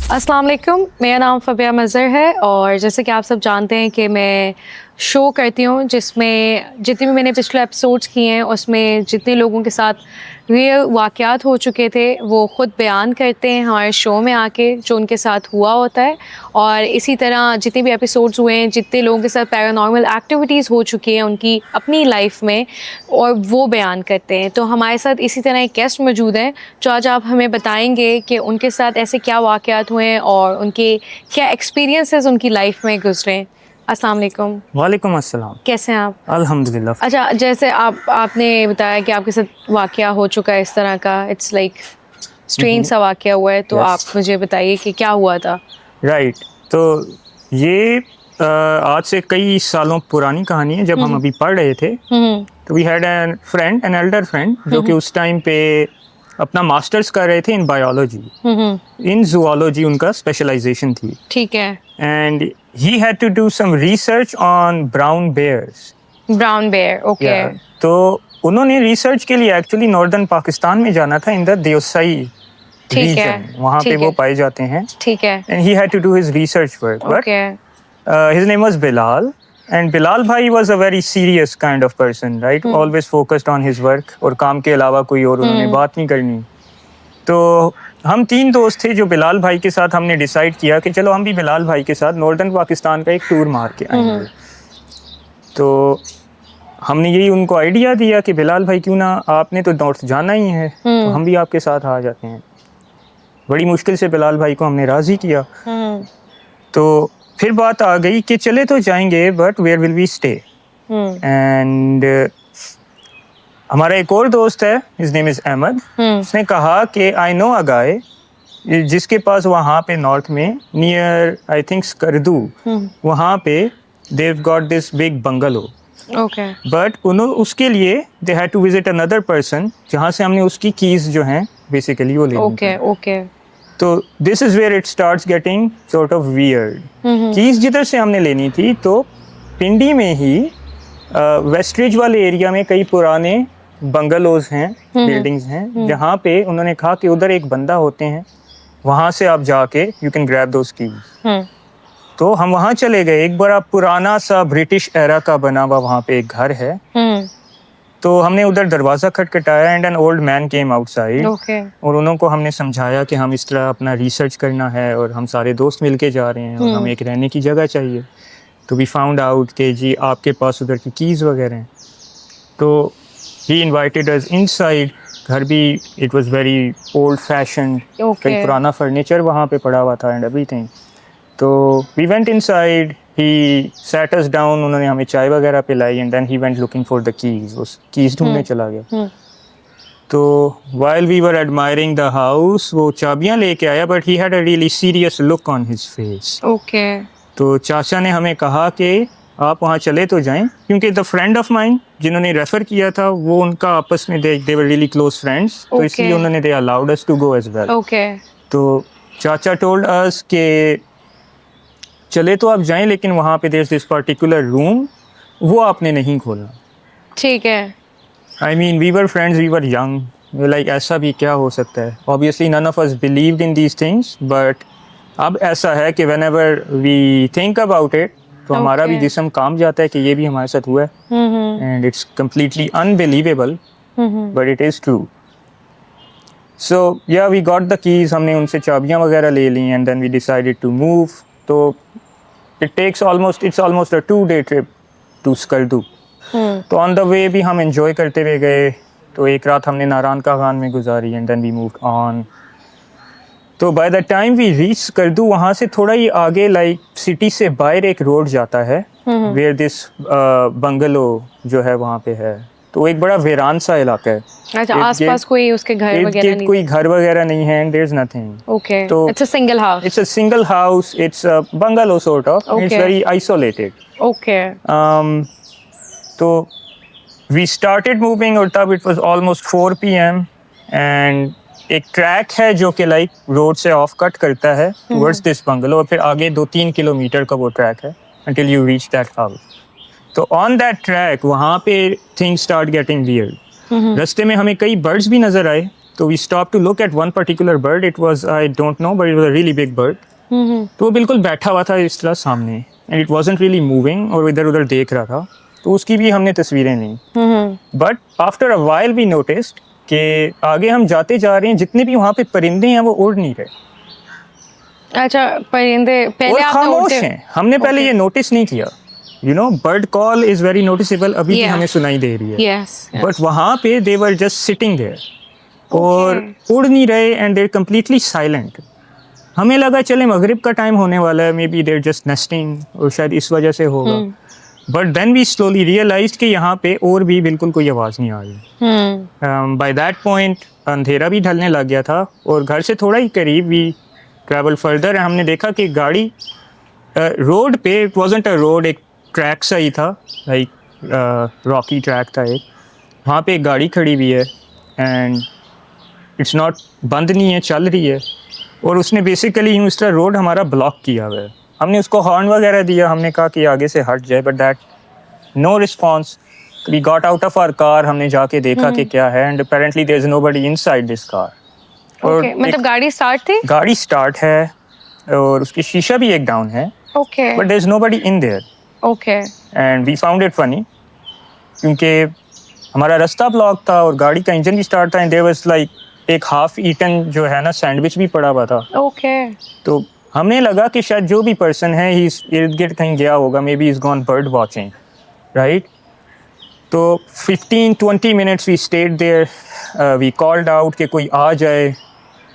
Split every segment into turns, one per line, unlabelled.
अस्सलाम वालेकुम, मेरा नाम फ़बिया मज़हर है और जैसे कि आप सब जानते हैं कि मैं शो करती हूँ जिसमें जितने भी मैंने पिछले एपिसोड्स किए हैं उसमें जितने लोगों के साथ रियल वाक़यात हो चुके थे वो ख़ुद बयान करते हैं हमारे शो में आके जो उनके साथ हुआ होता है। और इसी तरह जितने भी एपिसोड्स हुए हैं, जितने लोगों के साथ पैरानॉर्मल एक्टिविटीज़ हो चुकी हैं उनकी अपनी लाइफ में, और वो बयान करते हैं। तो हमारे साथ इसी तरह एक गेस्ट मौजूद हैं जो आज आप हमें बताएंगे कि उनके साथ ऐसे क्या वाक़यात हुए हैं और उनके क्या एक्सपीरियंसेस उनकी लाइफ में गुजरे। अस्सलाम वालेकुम।
वालेकुम अस्सलाम।
कैसे हैं आप?
अल्हम्दुलिल्लाह।
अच्छा, जैसे आपने बताया कि आपके साथ वाक़या हो चुका है इस तरह का, इट्स लाइक स्ट्रेंज सा वाक़या हुआ है, तो
Yes.
आप मुझे बताइए कि क्या हुआ था?
राइट, तो ये आज से कई सालों पुरानी कहानी है। जब हम अभी पढ़ रहे थे तो we had an elder friend जो कि उस टाइम पे अपना मास्टर्स कर रहे थे इन बायोलॉजी, इन जूलॉजी उनका स्पेशलाइजेशन थी।
ठीक है।
And he had to do some research on brown bears.
Brown bear, okay.
तो उन्होंने रिसर्च के लिए एक्चुअली नॉर्दर्न पाकिस्तान में जाना था, इन द देवसाई
ठीक है,
रीजन, वहाँ पे
ठीक
वो
है।
पाए जाते हैं।
ठीक है,
And he had to do his research work. But
okay.
his name was Bilal, and Bilal bhai was a very serious kind of person, right? Always focused on his work, और काम के अलावा कोई और उन्होंने बात नहीं करनी। तो हम तीन दोस्त थे जो बिलाल भाई के साथ हमने डिसाइड किया कि चलो हम भी बिलाल भाई के साथ नॉर्दर्न पाकिस्तान का एक टूर मार के आएंगे। तो हमने यही उनको आइडिया दिया कि बिलाल भाई क्यों ना, आपने तो नॉर्थ जाना ही है तो हम भी आपके साथ आ जाते हैं। बड़ी मुश्किल से बिलाल भाई को हमने राज़ी किया। तो फिर बात आ गई कि चले तो जाएंगे but where will we stay. And हमारा एक और दोस्त है, हिज नेम इज़ अहमद। उसने कहा कि आई नो अ गाय जिसके पास वहाँ पे नॉर्थ में नियर आई थिंक स्कर्दू, वहाँ पे they've got this big bungalow.
Okay.
But उसके लिए they had to visit another person जहाँ से हमने उसकी कीज जो हैं बेसिकली वो लेनी
ओके, ओके।
तो this is where it starts getting sort of weird. Keys जिधर से हमने लेनी थी, तो पिंडी में ही वेस्टरिज वाले एरिया में कई पुराने बंगलोज हैं, बिल्डिंग्स हैं, जहाँ पे उन्होंने कहा कि उधर एक बंदा होते हैं, वहाँ से आप जाके you can grab those keys. तो हम वहाँ चले गए। एक बड़ा पुराना सा ब्रिटिश एरा का बना हुआ वहाँ पे एक घर है। तो हमने उधर दरवाज़ा खटखटाया and an old man came outside. और उनको हमने समझाया कि हम इस तरह अपना रिसर्च करना है और हम सारे दोस्त मिलके जा रहे हैं और हमें एक रहने की जगह चाहिए। तो वी फाउंड आउट कि जी आपके पास उधर की कीज़ वगैरह हैं। तो ही इनवाइटेड अस इनसाइड। घर भी it was very old fashion, कई पुराना फर्नीचर वहाँ पे पड़ा हुआ था एंड एवरीथिंग। तो we went inside, he sat us down, उन्होंने हमें चाय वगैरह पिलाई and then he went looking for the keys. उस कीज ढूंढने चला गया। तो while we were admiring the house, वो चाबियां लेके आया but he had a really serious look on his face.
Okay.
तो चाचा ने हमें कहा कि आप वहाँ चले तो जाएं, क्योंकि द फ्रेंड ऑफ माइन जिन्होंने रेफर किया था वो उनका आपस में they were really close friends, तो इसलिए उन्होंने they allowed us to go as well.
Okay.
तो चाचा टोल्ड अस के चले तो आप जाएं, लेकिन वहाँ पे there is this particular room, वो आपने नहीं खोलना।
ठीक है।
I mean we were friends, we were young, like ऐसा भी क्या हो सकता है। Obviously none of us believed in these things, but अब ऐसा है कि whenever we think about it तो हमारा भी जिस्म काम जाता है कि ये भी हमारे साथ हुआ है। And it's completely unbelievable but it is true. So yeah we got the keys, हमने उनसे चाबियाँ वगैरह ले ली and then we decided to move. तो it's almost a 2-day trip to Skardu. तो ऑन द वे भी हम एंजॉय करते हुए गए। तो एक रात हमने नारायण का खान में गुजारी and then we moved on. तो by the time we reach Skardu, वहाँ से थोड़ा ही आगे लाइक सिटी से बाहर एक रोड जाता है वेयर दिस बंगलो जो है वहाँ पे है। तो एक बड़ा वीरान सा इलाका है।
अच्छा, आसपास कोई उसके घर वगैरह नहीं?
कोई घर वगैरह नहीं है and there is nothing.
Okay.
तो
it's a single house.
It's a single house, it's a bungalow sort of, it's very isolated.
Okay.
तो वी स्टार्टेड मूविंग और तब it was almost 4 PM and एक ट्रैक है जो कि like road से off cut करता है टुवर्ड्स दिस बंगलो, और फिर आगे 2-3 किलोमीटर का वो ट्रैक है until you reach that house. तो ऑन दैट ट्रैक वहाँ पे थिंग्स स्टार्ट गेटिंग वियर्ड। रास्ते में हमें कई बर्ड्स भी नजर आए, तो we stop to look at one particular bird. It was, I don't know, but it was a really big bird. तो वो बिल्कुल बैठा हुआ था इस तरह सामने, and it wasn't really moving, और इधर उधर देख रहा था. तो उसकी भी हमने तस्वीरें ली. But after a while we noticed कि आगे हम जाते जा रहे हैं, जितने भी वहाँ पे परिंदे हैं वो उड़ नहीं रहे
अच्छा, परिंदे
और
पहले आप
खामोश हैं. हमने पहले ये नोटिस नहीं किया. You know, bird call is very noticeable, अभी भी
Yeah.
हमें सुनाई दे रही है.
यस
बट वहाँ पे दे वर जस्ट सिटिंग देयर और उड़ नहीं रहे, एंड देर कम्प्लीटली साइलेंट. हमें लगा चले मगरिब का टाइम होने वाला है, maybe there just nesting, और शायद इस वजह से होगा. But then we slowly realise कि यहाँ पे और भी बिल्कुल कोई आवाज़ नहीं आ रही. बाय दैट पॉइंट अंधेरा भी ढलने लग गया था, और घर से थोड़ा ही करीब वी ट्रैवल फर्दर, हमने देखा कि गाड़ी रोड पे, इट वाजंट अ रोड, एक ट्रैक सा ही था, लाइक रॉकी ट्रैक था एक. वहाँ पे एक गाड़ी खड़ी हुई है, एंड इट्स नॉट, बंद नहीं है, चल रही है. और उसने बेसिकली यूँ इस तरह रोड हमारा ब्लॉक किया हुआ है. हमने उसको हॉर्न वगैरह दिया, हमने कहा कि आगे से हट जाए, but that no response. We got out of our car, हमने जाके देखा कि क्या है, and apparently there is nobody inside this car.
Okay, मतलब गाड़ी स्टार्ट थी?
गाड़ी स्टार्ट है और उसकी शीशा भी एक डाउन है,
okay
but there is nobody in there.
Okay
and we found it funny क्योंकि हमारा रास्ता ब्लॉक था और गाड़ी का इंजन भी स्टार्ट था, एंड देयर वाज लाइक एक हाफ ईटन जो है ना सैंडविच भी पड़ा हुआ था.
ओके
तो हमें लगा कि शायद जो भी पर्सन है ही इर्द गिर्द कहीं गया होगा, maybe is gone bird watching, right. तो 15-20 minutes we stayed there, we called out कि कोई आ जाए.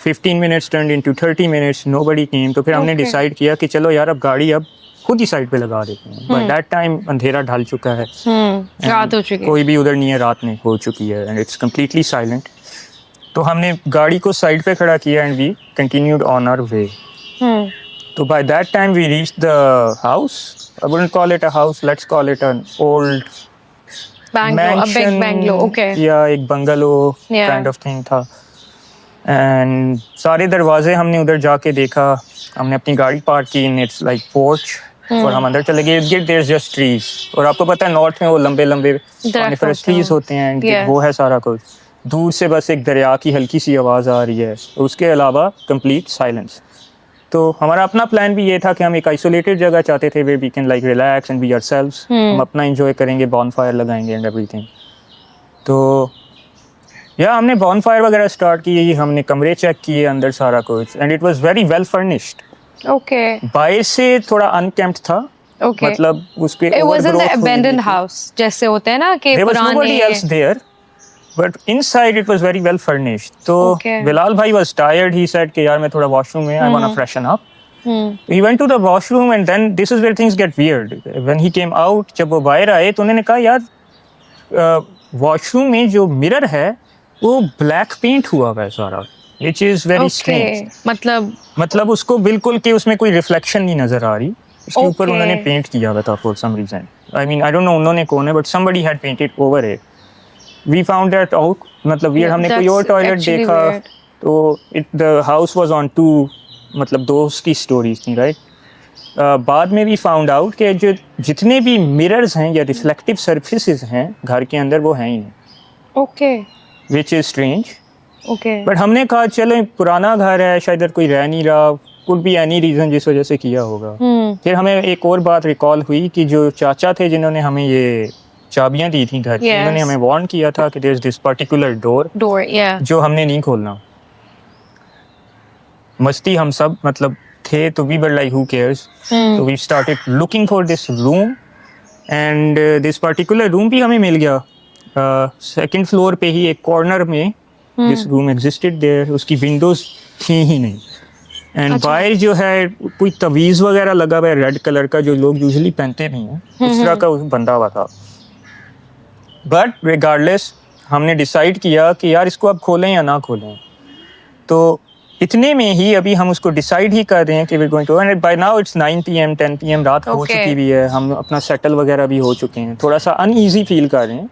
15 minutes turned into 30 minutes, nobody came. तो फिर हमने
Okay.
डिसाइड किया कि चलो यार अब गाड़ी अब खुद ही साइड पे लगा देते हैं. बाय दैट टाइम अंधेरा ढल चुका है,
रात हो चुकी है.
कोई भी उधर नहीं है, रात में हो चुकी है, एंड इट्स कम्प्लीटली साइलेंट. तो हमने गाड़ी को साइड पे खड़ा किया, and we continued on our way. तो by that time we reached the house. I wouldn't call it a house, let's call it an old
bungalow, a big bungalow. Okay
या एक bungalow
Yeah.
Kind of thing था. And सारे दरवाजे हमने उधर जाके देखा. हमने अपनी गाड़ी पार्क की इन इट्स लाइक पोर्च, और हम अंदर चले गए. इर्द देयर इज जस्ट ट्रीज, और आपको पता है नॉर्थ में वो लंबे लंबे कॉनिफरस ट्रीज होते हैं, and
Yes.
वो है सारा कुछ. दूर से बस एक दरिया की हल्की सी आवाज़ आ रही है, उसके अलावा कंप्लीट साइलेंस. तो हमारा अपना प्लान भी ये था कि हम एक आइसोलेटेड जगह चाहते थे way we can like relax and be ourselves. हम अपना एंजॉय करेंगे, बॉनफायर लगाएंगे एंड एवरीथिंग. तो या हमने बॉनफायर वगैरह स्टार्ट की, हमने कमरे चेक किए अंदर सारा कुछ, and it was very well furnished.
Okay
बाहर से थोड़ा अनकेम्प्ड था,
ओके.
मतलब उसके
It wasn't the
overgrowth हुई
abandoned
हुई थी.
house जैसे होते हैं ना कि
There was nobody else
पुराने.
there, but inside it was very well furnished. तो
Okay.
बिलाल भाई was tired. He said कि यार मैं थोड़ा washroom में, I wanna freshen up. He went to the washroom, and then this is where things get weird. When he came out, जब वो बाहर आए तो उन्होंने कहा यार वॉशरूम में जो मिरर है वो ब्लैक पेंट हुआ हुआ है सारा, which is very strange. मतलब उसको बिल्कुल कि उसमें कोई रिफ्लेक्शन नहीं नजर आ रही, उसके ऊपर
Okay.
उन्होंने पेंट किया हुआ था for some reason. I mean I don't know उन्होंने कौन है, but somebody had painted over it. We found that out. मतलब ये हमने कोई और
That's
टॉयलेट
actually
देखा,
weird.
तो the house was on two, मतलब दो उसकी स्टोरीज थी, राइट. बाद में भी फाउंड आउट कि जो जितने भी मिरर्स हैं या रिफ्लेक्टिव सर्फेसिस हैं घर के अंदर वो हैं ही नहीं,
okay
which is strange.
Okay
but हमने कहा चलो पुराना घर है, शायद इधर कोई रह नहीं रहा, कुड बी एनी रीज़न जिस वजह से किया होगा. फिर हमें एक और बात रिकॉल हुई कि जो चाचा थे जिन्होंने हमें ये चाबियां दी थी घर की,
Yes.
उन्होंने हमें वार्न किया था कि there is this particular door
door या
जो हमने नहीं खोलना. मस्ती हम सब मतलब थे, तो we were like who cares. तो we started looking for this room, and this particular room भी हमें मिल गया. सेकंड फ्लोर पे ही एक कॉर्नर में दिस रूम एग्जिस्टेड देयर. उसकी विंडोज थी ही नहीं, एंड बाहर जो है कोई तवीज़ वगैरह लगा हुआ है रेड कलर का, जो लोग यूजुअली पहनते नहीं हैं, उस तरह का बंधा हुआ था. बट रिगार्डलेस हमने डिसाइड किया कि यार इसको अब खोलें या ना खोलें. तो इतने में ही अभी हम उसको डिसाइड ही कर रहे हैं कि we going to, and by now it's 9 PM 10 PM रात हो
Okay.
चुकी भी है. हम अपना सेटल वगैरह भी हो चुके हैं, थोड़ा सा अनईजी फील कर रहे हैं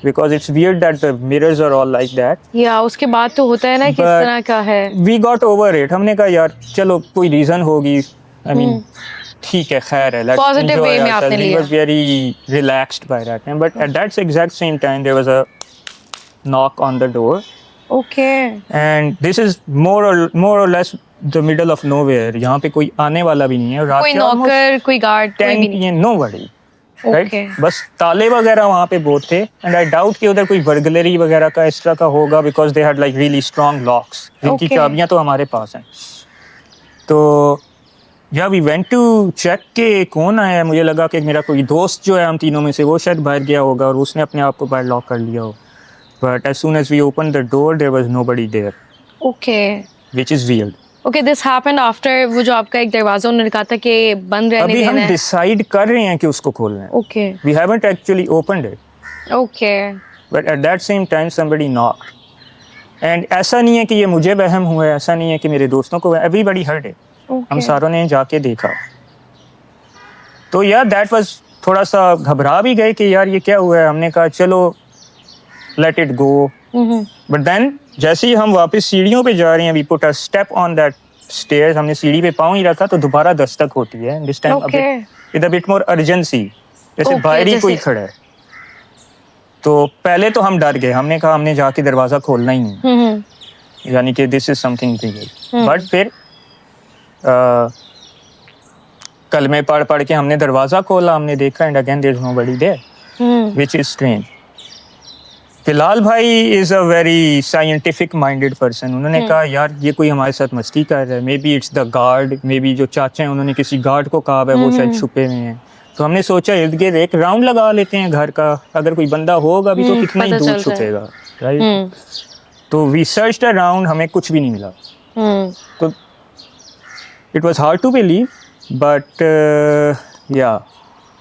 because it's weird that the mirrors are all like that.
या उसके बाद तो होता है ना किस
But-
तरह का है.
We got over it. हमने कहा यार चलो कोई रीज़न होगी, आई मीन ठीक है, खैर है,
Positive way में आपने लिया.
Very relaxed by that time. But at that exact same time there was a knock on the door,
Okay.
And this is more or less the middle of nowhere. यहाँ पे कोई आने वाला भी नहीं है. रात
कोई
के almost
नौकर, कोई गार्ड, कोई
10
भी नहीं.
PM, nobody. Right?
Okay.
बस ताले वगैरह वहाँ पे बहुत थे. And I doubt कि उधर कोई burglary वगैरह का इस तरह का होगा because they had like really strong locks. जिनकी
Okay.
चाबियाँ तो हमारे पास हैं. तो या वी वेंट टू चेक के कौन आया है. मुझे लगा कि मेरा कोई दोस्त जो है हम तीनों में से वो शायद बाहर गया होगा और उसने अपने आप को बाहर लॉक कर लिया हो. But as soon as we open the door there was nobody there,
Okay.
Which is weird.
Okay, this happened after वो जो आपका एक दरवाजा उन्होंने कहा था कि बंद रहने
अभी हम
देना है.
डिसाइड कर रहे हैं कि उसको खोलना है.
Okay.
We haven't actually opened it,
Okay.
But at that same time somebody knock. And ऐसा नहीं है कि ये मुझे वहम हुआ है, ऐसा नहीं है कि मेरे दोस्तों को, एवरीबडी हर्ड इट. हम
Okay.
सारों ने जाके देखा. तो यार दैट वाज थोड़ा सा घबरा भी गए कि यार ये क्या हुआ है. हमने कहा चलो let it go.
Mhm.
But then जैसे ही हम वापस सीढ़ियों पे जा रहे हैं, we put a step on that stairs, हमने सीढ़ी पे पाँव ही रखा तो दोबारा दस्तक होती है. This time
Okay.
With a bit more urgency, जैसे
Okay,
बाहर ही कोई
जैसे-
खड़ा है. तो पहले तो हम डर गए. हमने कहा हमने जाके दरवाज़ा खोलना ही नहीं,
Mhm.
यानी कि this is something real. But फिर कलमे पढ़ के हमने दरवाज़ा खोला, हमने देखा and again there is nobody there,
Mhm.
which is strange. फिलहाल भाई is a very scientific minded person. उन्होंने कहा यार ये कोई हमारे साथ मस्ती कर रहा है. May be it's the guard, may be जो चाचा हैं उन्होंने किसी गार्ड को कहा है, वो शायद छुपे हुए हैं. तो हमने सोचा इर्द गिर्द एक राउंड लगा लेते हैं घर का, अगर कोई बंदा होगा भी तो कितना ही
पता
दूर
चल जाए.
छुपेगा, राइट.
Mhm.
तो वी सर्च्ड अराउंड, हमें कुछ भी नहीं मिला.
Mhm.
तो it was hard to believe, but या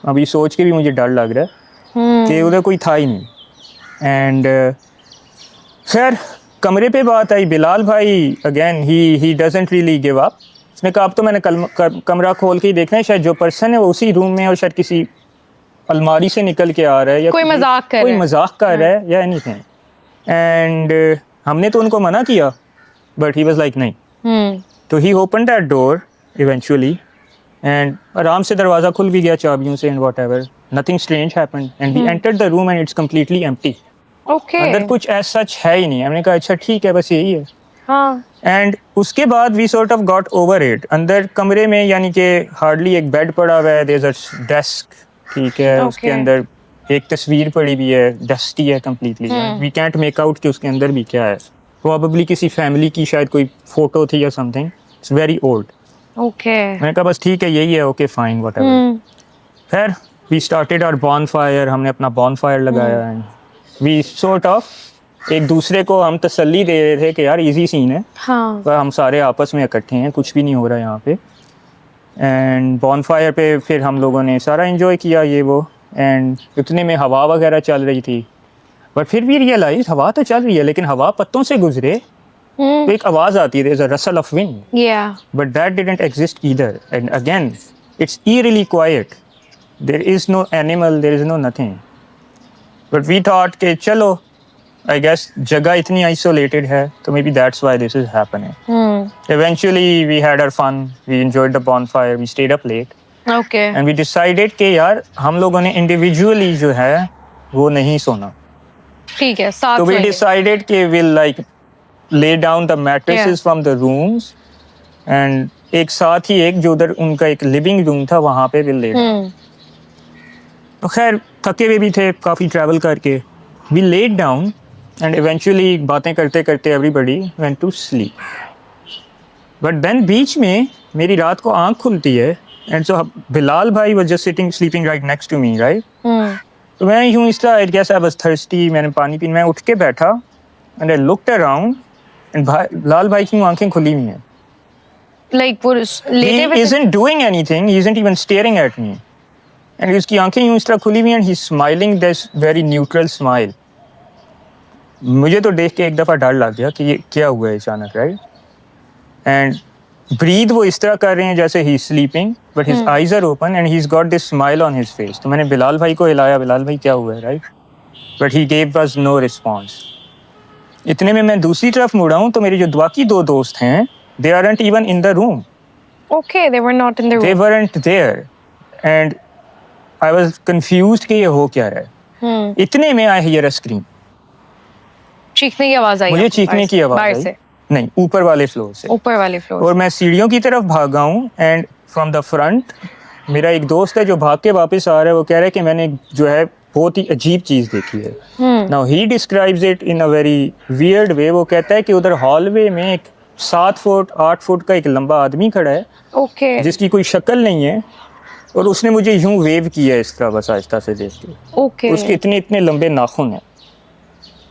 अभी सोच के भी मुझे डर लग रहा है
Mhm.
कि उधर कोई था ही नहीं. एंड खैर कमरे पे बात आई. बिलाल भाई again he doesn't really give up. उसने कहा अब तो मैंने कमरा खोल के ही देखना है, शायद जो पर्सन है वो उसी रूम में है और शायद किसी अलमारी से निकल के आ रहा है या
कोई मजाक कर
कोई
रहा है.
मजाक कर रहा है या एनीथिंग. एंड हमने तो उनको मना किया, बट ही वाज लाइक नहीं.
Mhm.
तो he open that door eventually and आराम से दरवाज़ा खुल भी गया चाबियों से and whatever. Nothing strange happened and we entered the room and it's completely empty.
Okay.
अंदर कुछ एज सच है ही नहीं. हमने कहा अच्छा ठीक है बस यही है.
हाँ.
एंड उसके बाद we sort of got over it. अंदर कमरे में यानी कि हार्डली एक बेड पड़ा हुआ है, देयर इज अ डेस्क, ठीक है.
Okay.
उसके अंदर एक तस्वीर पड़ी हुई है, डस्टी है completely. We can't make out कि उसके अंदर भी क्या है. प्रोबेबली किसी फैमिली की शायद कोई फोटो थी या something. It's very old.
Okay.
मैंने कहा बस ठीक है यही है, okay fine what ever.
Mhm.
फिर वी स्टार्टेड आवर बॉनफायर. हमने अपना बॉनफायर लगाया एंड वी सॉर्ट ऑफ एक दूसरे को हम तसल्ली दे रहे थे कि यार इजी सीन है,
हाँ.
पर हम सारे आपस में इकट्ठे हैं, कुछ भी नहीं हो रहा यहाँ पे. एंड बॉनफायर पे फिर हम लोगों ने सारा एंजॉय किया ये वो. एंड इतने में हवा वगैरह चल रही थी, बट फिर भी रियलाइज हवा तो चल रही है लेकिन हवा पत्तों से गुजरे
Mhm.
तो एक आवाज़ आती है, there is a rustle of wind.
Yeah.
But that didn't exist either. And again, it's eerily quiet. There is no animal, there is no nothing. But we thought कि चलो, I guess जगह इतनी isolated है, तो maybe that's why this is happening.
Mhm.
Eventually, we had our fun. We enjoyed the bonfire. We stayed up late.
Okay.
And we decided कि यार हम लोगों ने individually जो है वो नहीं सोना.
ठीक है. साथ
So we
सोएंगे.
decided कि we'll like lay down the mattresses from the rooms and एक साथ ही एक जो उधर उनका एक लिविंग रूम था वहाँ पे will lay down.
Mhm.
तो खैर थके हुए भी थे काफ़ी ट्रैवल करके. We laid down and eventually बातें करते करते everybody went to sleep. But then बीच में मेरी रात को आँख खुलती है and so बिलाल भाई was just sleeping right next to me, right?
Mhm.
तो मैं यूँ इस तरह I guess I was thirsty, मैंने पानी पीना, मैं उठ के बैठा and I looked around and Bilal भाई की आंखें खुली हुई हैं.
Like वो लेटे
He
हुए थे?
isn't doing anything, he isn't even staring at me. And उसकी आंखें यूँ इस तरह खुली हुई हैं and he's smiling this very neutral smile. मुझे तो देख के एक दफ़ा डर लग गया कि ये क्या हुआ है अचानक, right? And breathe वो इस तरह कर रहे हैं जैसे he's sleeping, but his eyes are open and he's got this smile on his face. तो मैंने बिलाल भाई को हिलाया, बिलाल भाई क्या हुआ है, right? But he gave us no response. इतने में मैं दूसरी तरफ मुड़ा हूँ तो मेरे जो बाकी दो दोस्त हैं, they aren't even in the room.
Okay, they were not in the room.
They weren't there. And I was confused कि ये हो क्या रहा है.
Hmm.
इतने में I hear a scream.
चीखने की आवाज आई
मुझे
आपको
चीखने की आवाज
बाहर
आई,
से?
नहीं ऊपर वाले फ्लोर से,
ऊपर वाले फ्लोर
और मैं सीढ़ियों की तरफ भागा हूँ एंड फ्रॉम द फ्रंट मेरा एक दोस्त है जो भाग के वापस आ रहा है, वो कह रहा है कि मैंने जो है बहुत ही अजीब चीज़ देखी है। Now he describes it in a very weird way. वो कहता है कि उधर हॉलवे में एक 7 फुट 8 फुट का एक लंबा आदमी खड़ा है
ओके
जिसकी कोई शक्ल नहीं है, और उसने मुझे यूं वेव किया इस तरह बस आहिस्ता से देख के।
ओके
उसके इतने इतने लंबे नाखून हैं।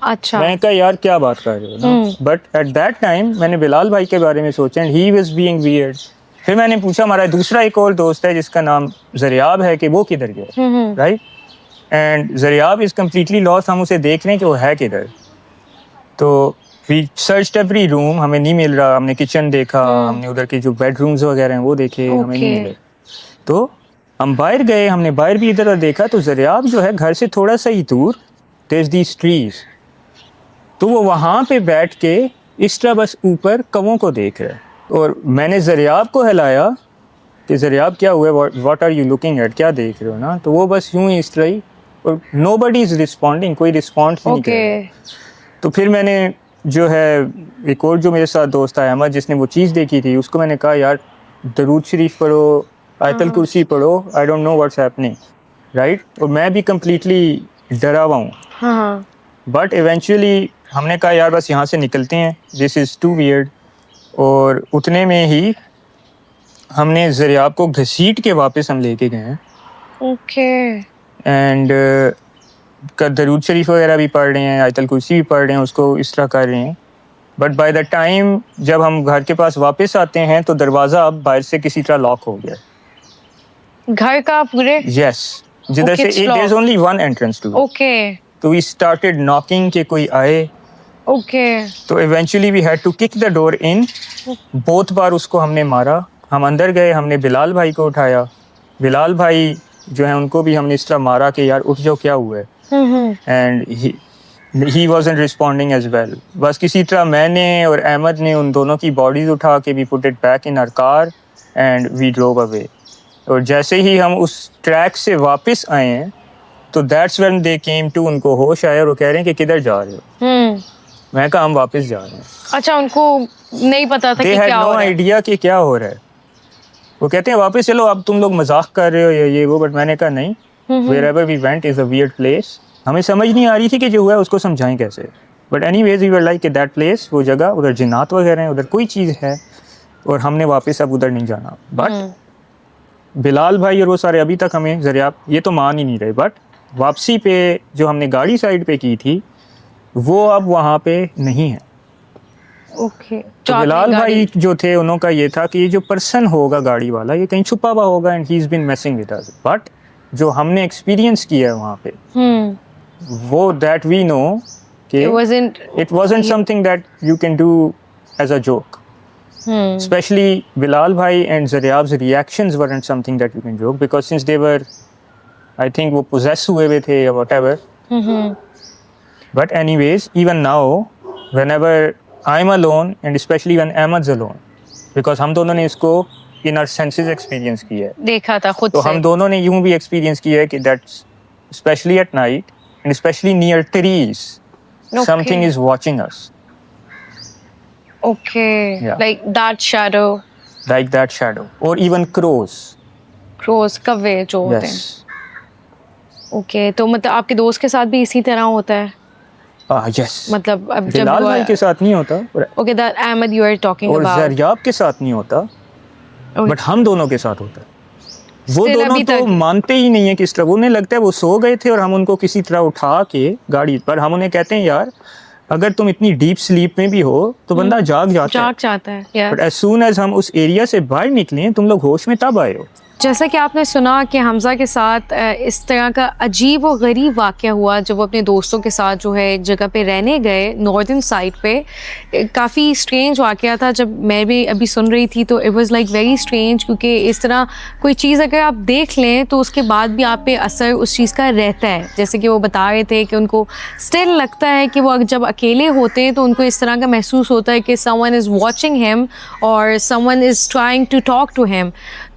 अच्छा
मैं कहा यार क्या बात कर रहे हो ना, बट एट दैट टाइम मैंने बिलाल भाई के बारे में सोचा and he was being weird. फिर मैंने पूछा हमारा दूसरा एक और दोस्त है जिसका नाम ज़रियाब है कि वो किधर गया, right, and Zaryab is completely lost. हम उसे देख रहे हैं कि वो है किधर। तो वी सर्च्ड एवरी रूम, हमें नहीं मिल रहा। हमने किचन देखा, हमने उधर के जो बेडरूम्स वगैरह हैं वो देखे, हमें नहीं मिले। तो हम बाहर गए, हमने बाहर भी इधर देखा तो ज़रियाब जो है घर से थोड़ा सा ही दूर देयर दीज ट्रीज, तो वो वहाँ पे बैठ के इस तरह बस ऊपर कौवों को देख रहा है। और मैंने ज़रियाब को हिलाया कि ज़रियाब क्या हुआ, what are you looking at, क्या देख रहे हो ना, तो वो बस यूं ही इस तरह ही, और नोबडी इज़ रिस्पॉन्डिंग, कोई रिस्पॉन्स नहीं कर रहा। तो फिर मैंने जो है एक और जो मेरे साथ दोस्त है अहमद जिसने वो चीज़ देखी थी, उसको मैंने कहा यार दरूद शरीफ पढ़ो, आयतल कुर्सी पढ़ो, आई don't know what's happening, right. और मैं भी कम्प्लीटली डरा हुआ हूँ। बट इवेंचुअली हमने कहा यार बस यहाँ से निकलते हैं, दिस इज़ टू वियर्ड। और उतने में ही हमने ज़रियाब को घसीट के वापस हम लेके गए हैं।
ओके
एंड दरूद शरीफ वगैरह भी पढ़ रहे हैं, आयतल कुर्सी भी पढ़ रहे हैं, उसको इस तरह कर रहे हैं। बट बाय द टाइम जब हम घर के पास वापस आते हैं तो दरवाज़ा अब बाहर से किसी तरह लॉक हो गया।
घर का पूरे?
यस, जिधर
Okay,
से there is only one entrance to.
Okay
तो वी स्टार्टेड नॉकिंग कि कोई आए।
ओके
तो eventually we had to kick the door in. बहुत बार उसको हमने मारा। हम अंदर गए, हमने बिलाल भाई को उठाया। बिलाल भाई जो है उनको भी हमने इस तरह मारा कि यार उठ जाओ, क्या हुआ है, and he wasn't responding as well। बस किसी तरह मैंने और अहमद ने उन दोनों की बॉडीज उठा के we put it back in our car and we drove away. और जैसे ही हम उस ट्रैक से वापस आए हैं तो that's when they came to, उनको होश आया और वो कह रहे हैं कि किधर जा रहे हो। मैं कहा हम वापस जा रहे हैं।
अच्छा, उनको नहीं पता था
They
कि
had
क्या
no
हो रहा है।
idea कि क्या हो रहा है। वो कहते हैं वापस चलो, अब तुम लोग मजाक कर रहे हो या ये वो, बट मैंने कहा नहीं, wherever we went is a weird place। हमें समझ नहीं आ रही थी कि जो हुआ है उसको समझाएं कैसे, but anyways we were like कि दैट प्लेस, वो जगह, उधर जिन्नात वगैरह हैं, उधर कोई चीज़ है और हमने वापस अब उधर नहीं जाना। बट बिलाल भाई और वो सारे अभी तक हमें ज़रियाब ये तो मान ही नहीं रहे। बट वापसी पे जो हमने गाड़ी साइड पे की थी वो अब वहाँ पे नहीं है।
ओके
तो बिलाल भाई जो थे उनका ये था कि ये जो पर्सन होगा गाड़ी वाला ये कहीं छुपा हुआ होगा and he is been messing with us. But जो हमने एक्सपीरियंस किया है वहाँ पे वो दैट वी नो कि it wasn't something that you can do as a joke. Especially Bilal bhai and Zaryab's reactions weren't something that you can joke, because since they were, I think वो possess हुए हुए थे or whatever. But anyways, even now, whenever I'm alone and especially when Ahmad's alone, because हम दोनों ने इसको in our senses experience किया है,
देखा था खुद
तो
से।
हम दोनों ने यूं भी experience किया है कि that's especially at night and especially near trees, something is watching us.
Okay,
Yeah.
like that shadow.
Like that shadow, or even crows.
Crows, कव्वे जो होते हैं।
Yes.
ओके, तो मतलब आपके दोस्त के साथ भी इसी तरह होता है?
Yes.
मतलब अब जब
बिलाल भाई के साथ नहीं होता,
okay, that Ahmed you are talking
और
अबाउट।
ज़रियाब के साथ नहीं होता, बट हम दोनों के साथ होता है। वो
Still
दोनों
अभी
तो
तक?
मानते ही नहीं है किस तरह, उन्हें लगता है वो सो गए थे और हम उनको किसी तरह उठा के गाड़ी पर, हम उन्हें कहते हैं यार अगर तुम इतनी डीप स्लीप में भी हो तो बंदा जाग जाता है।
yeah.
But as soon as हम उस एरिया से बाहर निकले तुम लोग होश में तब आए हो।
जैसा कि आपने सुना कि हमज़ा के साथ इस तरह का अजीब और गरीब वाक़या हुआ जब वो अपने दोस्तों के साथ जो है एक जगह पे रहने गए नॉर्दर्न साइड पे। काफ़ी स्ट्रेंज वाक़या था। जब मैं भी अभी सुन रही थी तो it was like very strange, क्योंकि इस तरह कोई चीज़ अगर आप देख लें तो उसके बाद भी आप पे असर उस चीज़ का रहता है। जैसे कि वो बता रहे थे कि उनको स्टिल लगता है कि वो जब अकेले होते हैं तो उनको इस तरह का महसूस होता है कि समवन इज़ वॉचिंग हिम और someone is trying to talk to him.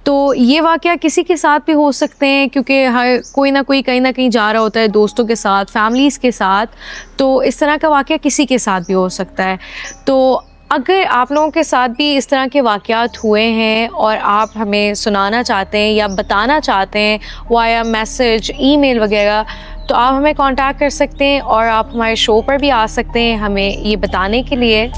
تو یہ واقعہ کسی کے ساتھ بھی ہو سکتے ہیں کیونکہ ہر کوئی نہ کوئی کہیں نہ کہیں جا رہا ہوتا ہے دوستوں کے ساتھ, فیملیز کے ساتھ, تو اس طرح کا واقعہ کسی کے ساتھ بھی ہو سکتا ہے. تو اگر آپ لوگوں کے ساتھ بھی اس طرح کے واقعات ہوئے ہیں اور آپ ہمیں سنانا چاہتے ہیں یا بتانا چاہتے ہیں وایا میسج, ای میل وغیرہ, تو آپ ہمیں کانٹیکٹ کر سکتے ہیں اور آپ ہمارے شو پر بھی آ سکتے ہیں ہمیں یہ بتانے کے لیے.